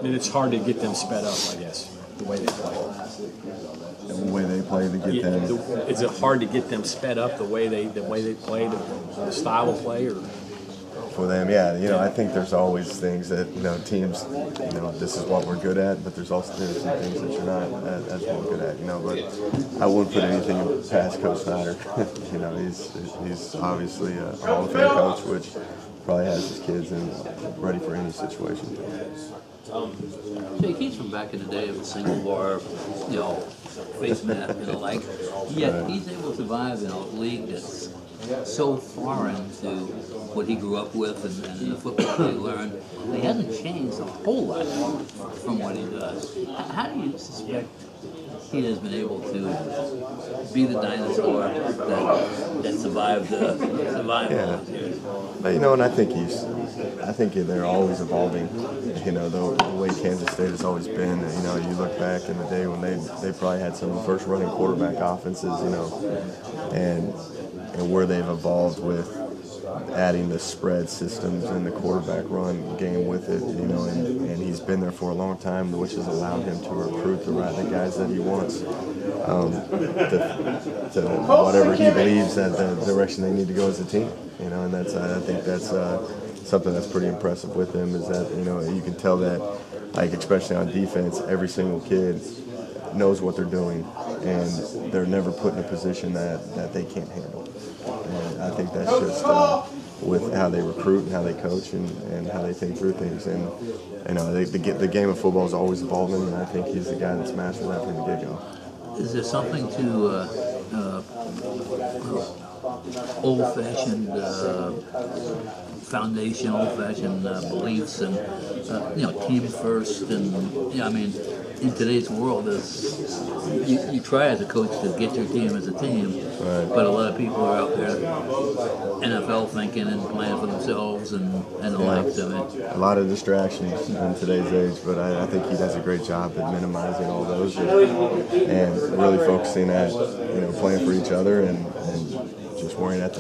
And it's hard to get them sped up, I guess, the way they play. The way they play to get them. Is it hard to get them sped up the way they play, the style of play, or? For them, yeah, I think there's always things that teams, this is what we're good at, but there's some things that you're not as well good at, But I wouldn't put anything past Coach Snyder. He's obviously a Hall of Fame coach, which probably has his kids ready for any situation. Jake, he's from back in the day of the single bar, face mask and the like. Yet he's able to survive in a league that's so foreign to what he grew up with and the football he learned. He hasn't changed a whole lot from what he does. How do you suspect he has been able to be the dinosaur that survived Yeah, but and I think they're always evolving. The way Kansas State has always been. You look back in the day when they probably had some of the first running quarterback offenses. And where they've evolved with adding the spread systems and the quarterback run game with it, and he's been there for a long time, which has allowed him to recruit the guys that he wants to whatever he believes that the direction they need to go as a team, and I think that's something that's pretty impressive with him is that, you can tell that, like, especially on defense, every single kid knows what they're doing, and they're never put in a position that they can't handle. And I think that's just with how they recruit and how they coach and how they think through things. And the game of football is always evolving, and I think he's the guy that's mastered that from the get-go. Is there something to old-fashioned foundation, old-fashioned beliefs, and team first, and in today's world, you try as a coach to get your team as a team, right. But a lot of people are out there NFL thinking and playing for themselves and the like. A lot of distractions in today's age, but I think he does a great job at minimizing all those and really focusing at playing for each other and just worrying about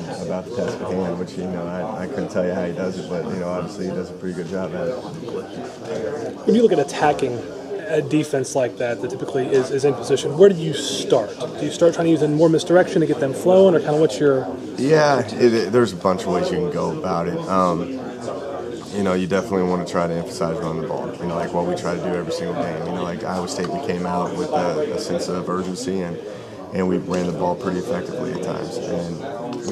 the task at hand, which I couldn't tell you how he does it, but obviously he does a pretty good job at it. When you look at attacking a defense like that typically is in position, where do you start? Do you start trying to use more misdirection to get them flowing, or kind of what's your? Yeah, there's a bunch of ways you can go about it. You definitely want to try to emphasize running the ball. Like what we try to do every single game. Like Iowa State, we came out with a sense of urgency and we ran the ball pretty effectively at times. And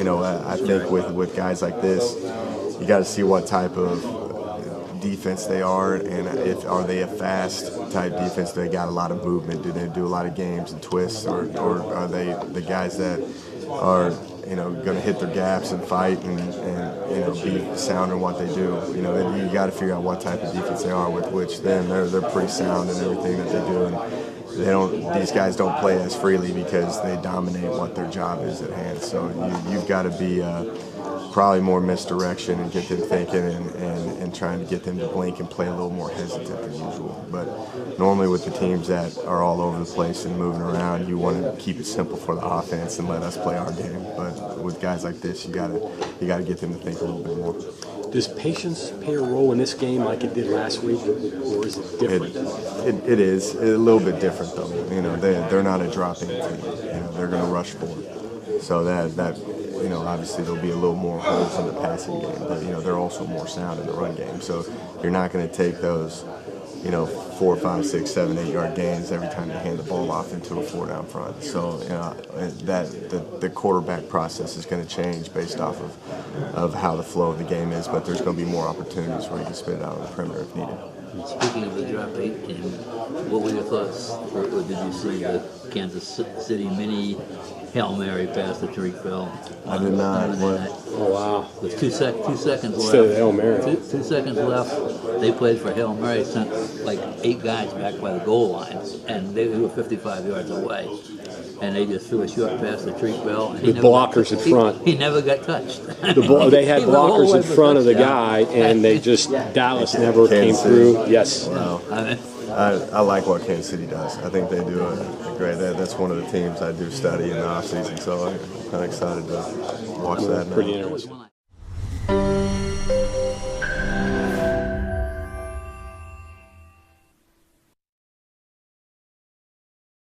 I think with guys like this, you got to see what type of defense they are, and are they a fast type defense? They got a lot of movement. Do they do a lot of games and twists, or are they the guys that are going to hit their gaps and fight and be sound in what they do? You got to figure out what type of defense they are. With which then they're pretty sound in everything that they do, and these guys don't play as freely because they dominate what their job is at hand. So you've got to be probably more misdirection and get them thinking and trying to get them to blink and play a little more hesitant than usual. But normally with the teams that are all over the place and moving around, you want to keep it simple for the offense and let us play our game. But with guys like this, you gotta get them to think a little bit more. Does patience play a role in this game like it did last week, or is it different? It is a little bit different though. They're not a drop-in team. They're going to rush forward. So that obviously there'll be a little more holes in the passing game, but they're also more sound in the run game. So you're not going to take those 4, 5, 6, 7, 8 yard gains every time you hand the ball off into a 4 down front. So the quarterback process is going to change based off of how the flow of the game is, but there's going to be more opportunities where you can spit it out on the perimeter if needed. Speaking of the drop 8 game, what were your thoughts, or did you see the Kansas City mini Hail Mary pass to Tariq Bell? I did not. Oh, wow. With 2 seconds left. Instead of Hail Mary. 2 seconds left. They played for Hail Mary, sent like 8 guys back by the goal line, and they were 55 yards away. And they just threw a short pass to Tariq Bell. With blockers in front. He never got touched. They had blockers in front of the guy, and they just, Dallas never came through. Yes. Wow. I like what Kansas City does. I think they do a great. That's one of the teams I do study in the offseason, so I'm kind of excited to watch that now. Pretty interesting.